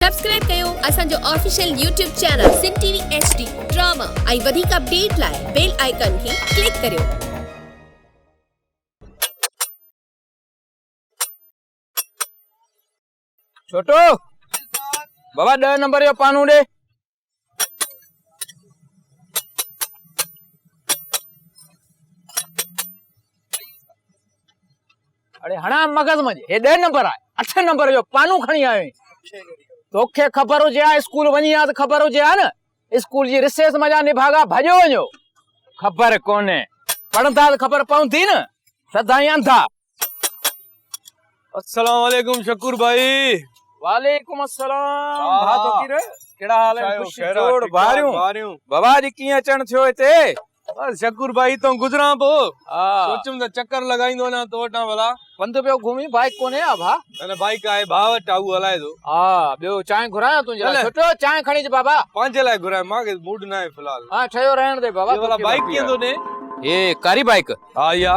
Subscribe कयो असांजो official YouTube channel Sindh TV HD drama ऐं वधीक अपडेट लाइ बेल आइकन खे क्लिक करियो। छोटो बाबा 10 नंबर जो पानू दे। अरे हणा मगज मजे हे 10 नंबर आहे 8 नंबर जो पानू खणी आयो तोखे खबर हुजे आ स्कूल वनी आ त खबर हुजे आ न स्कूल जी रिसेस मजा निभागा भजो वञो खबर कोने पढ़ंदा त खबर पवंदी न सदाई अंधा। अस्सलाम वालेकुम शकूर भाई। वालेकुम अस्सलाम भा तो की रे केड़ा हाल है खुश जोड़ बारियूं बाबा जी की अचण थियो हिते बस शकूर भाई तो गुजरा पो सोचम त चक्कर लगाइंदो ना तो वटा भला पंध पियो घूमी बाइक कोने आ भा अने बाइक आहे भाव टाऊ हलाए दो हां बियो चाय घुराया तुंजे लाइ छोटो चाय खणी जे बाबा पांजे लाइ घुराए मागे मूड ना है फिलहाल। हां ठयो रहण दे बाबा ये वाला बाइक केंदो ने ए कारी बाइक हां या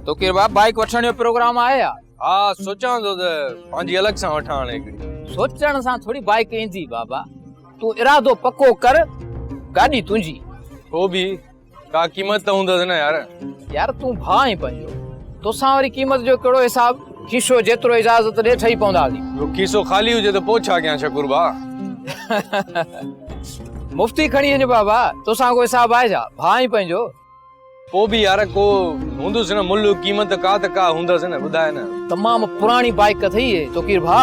तो के बाबा बाइक वठण जो प्रोग्राम आहे या हां सोचा तो पांजी अलग सा वठाण एकड़ी सोचण सा थोड़ी बाइक इंदी बाबा तू इरादो पक्को कर गाड़ी तुंजी वो भी का कीमत तो हुंदस ना यार तू भाई पंजो तोसां वरी कीमत जो केड़ो हिसाब खीसो जेतरो इजाजत दे ठई पवंदा दी वो खीसो खाली हुजे तो पोछा क्या शकूर बा मुफ्ती खणी वञ बाबा तोसां को हिसाब आहे जा भाई पंजो वो भी यार को हुंदस ना मुल्ल कीमत का हुंदस ना बुधाए ना तमाम पुरानी बाइक थई है तो की भा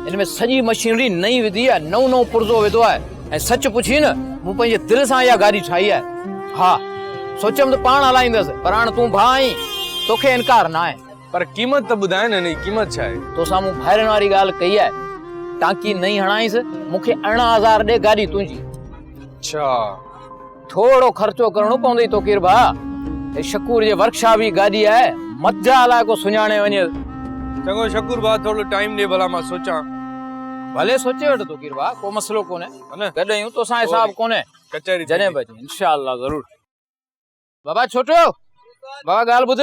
इनमें सजी मशीनरी नई विधी है नौ पुर्जो विधो है ए सच पुछी न मु पंजे दिल सां या गाड़ी ठाई है हां सोचम तो पाण हलाइंदस पर हाण तू भाई तोखे इनकार ना है पर कीमत तो बुधाए ना नहीं कीमत छा है तो सामू फायरन वाली गाल कही है टांकी नहीं हणाइस मुखे 18000 दे गाड़ी तुंजी। अच्छा थोड़ो खर्चो करणो पवंदी तो किर भा ए शकूर जे वर्कशॉप ही गाड़ी है मजा ला को सुञाणे वने चंगो शकूर बा थोड़ो टाइम दे भला मा सोचा भले सोचे वठ तो किर भा को मसलो कोने ने गडयूं तो सा हिसाब कोने कचहरी जने बजे इंशाअल्लाह जरूर बाबा छोटो बाबा गाल बुध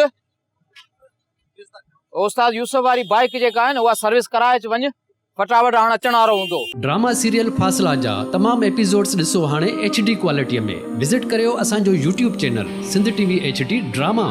उस्ताद यूसुफ वाली बाइक जेका है न उहा सर्विस कराए च वञ फटाफट हाणे अचण वारो हूंदो। ड्रामा सीरियल फासला जा तमाम एपिसोड्स ॾिसो हाणे HD क्वालिटीअ में विज़िट करियो असांजो YouTube channel Sindh TV HD drama.